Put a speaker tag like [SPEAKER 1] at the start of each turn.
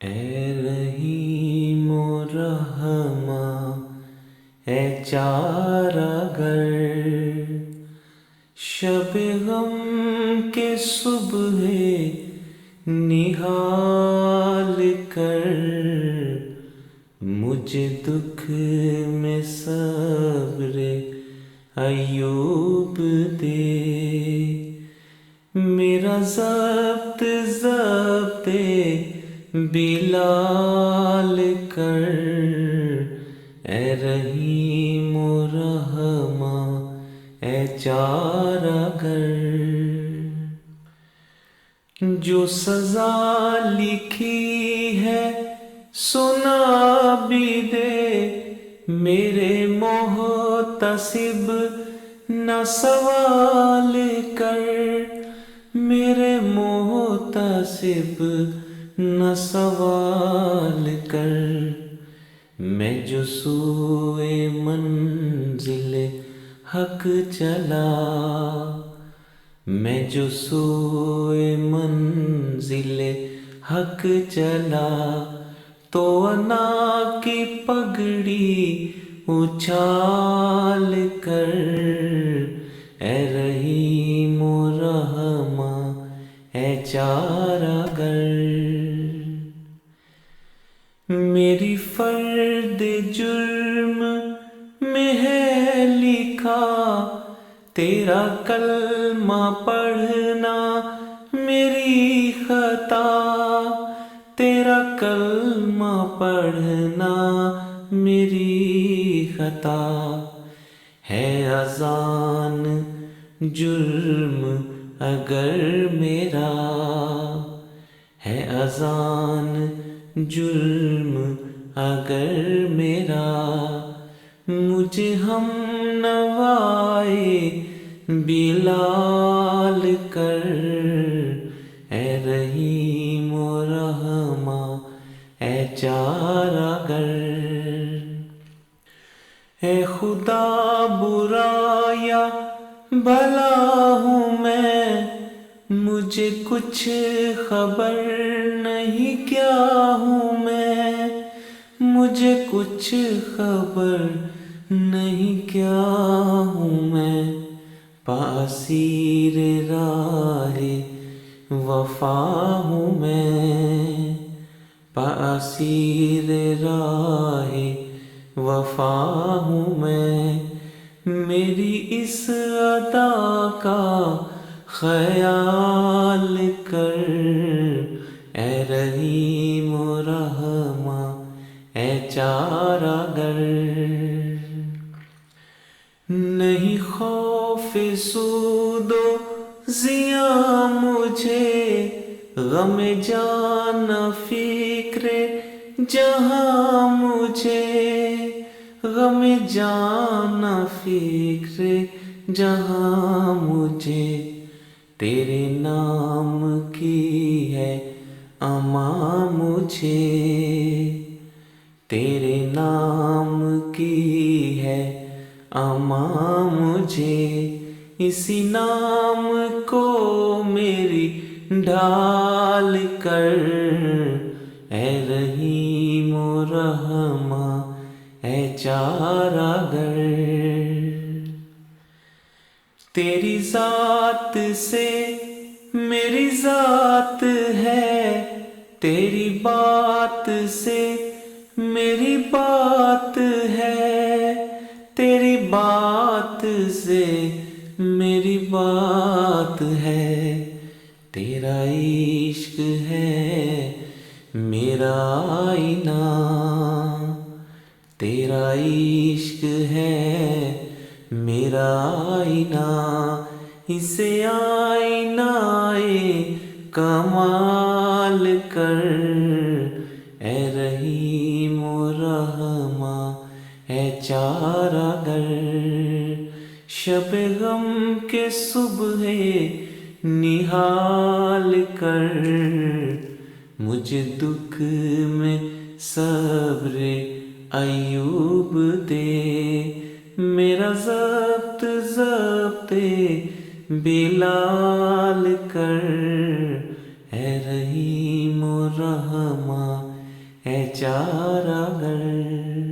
[SPEAKER 1] اے رحیم و رحماں، اے چارہ گر، شب غم کے صبح نہال کر، مجھے دکھ میں صبر ایوب دے، میرا ضبط بلال کر، اے رحیم و رحماں، اے چارہ گر، جو سزا لکھی ہے سنا بھی دے، میرے محتسب نہ سوال کر، میرے محتسب نہ سوال کر، میں جو سوئے منزل حق چلا، میں جو سوئے منزل حق چلا، تو انا کی پگڑی اچھال کر، اے رحیم و رحماں، اے چارہ گر، میری فرد جرم میں ہے لکھا تیرا کلمہ پڑھنا، میری خطا تیرا کلمہ پڑھنا میری خطا، ہے اذان جرم اگر میرا، ہے اذان جرم اگر میرا، مجھے ہم نوائے بلال کر، اے رحیم و رحماں، اے چارہ گر، اے خدا برا یا بھلا ہوں میں، مجھے کچھ خبر نہیں کیا ہوں میں، مجھے کچھ خبر نہیں کیا ہوں میں، پاسیر راہ وفا ہوں میں، پاسیر راہ وفا ہوں میں، میری اس ادا کا خیال کر، اے رحیم و رحماں، اے چارہ گر، نہیں خوف سود و زیاں مجھے، غم جان فکر جہاں مجھے، غم جان فکر جہاں مجھے، تیرے نام کی ہے امان مجھے، تیرے نام کی ہے امان مجھے، اسی نام کو میری ڈھال کر، اے رحیم و رحماں، اے چارہ گر، تیری ذات سے میری ذات ہے، تیری بات سے میری بات ہے، تیری بات سے میری بات ہے، تیرا عشق ہے میرا آئینہ، تیرا عشق ہے میرا آئینہ، اسے آئینہ کمال کر، اے رحیم و رحماں، اے چارہ گر، شب غم کے صبح نہال کر، مجھے دکھ میں صبر ایوب دے، میرا ضبط بلال کر، اے رحیم و رحماں اے چارہ گر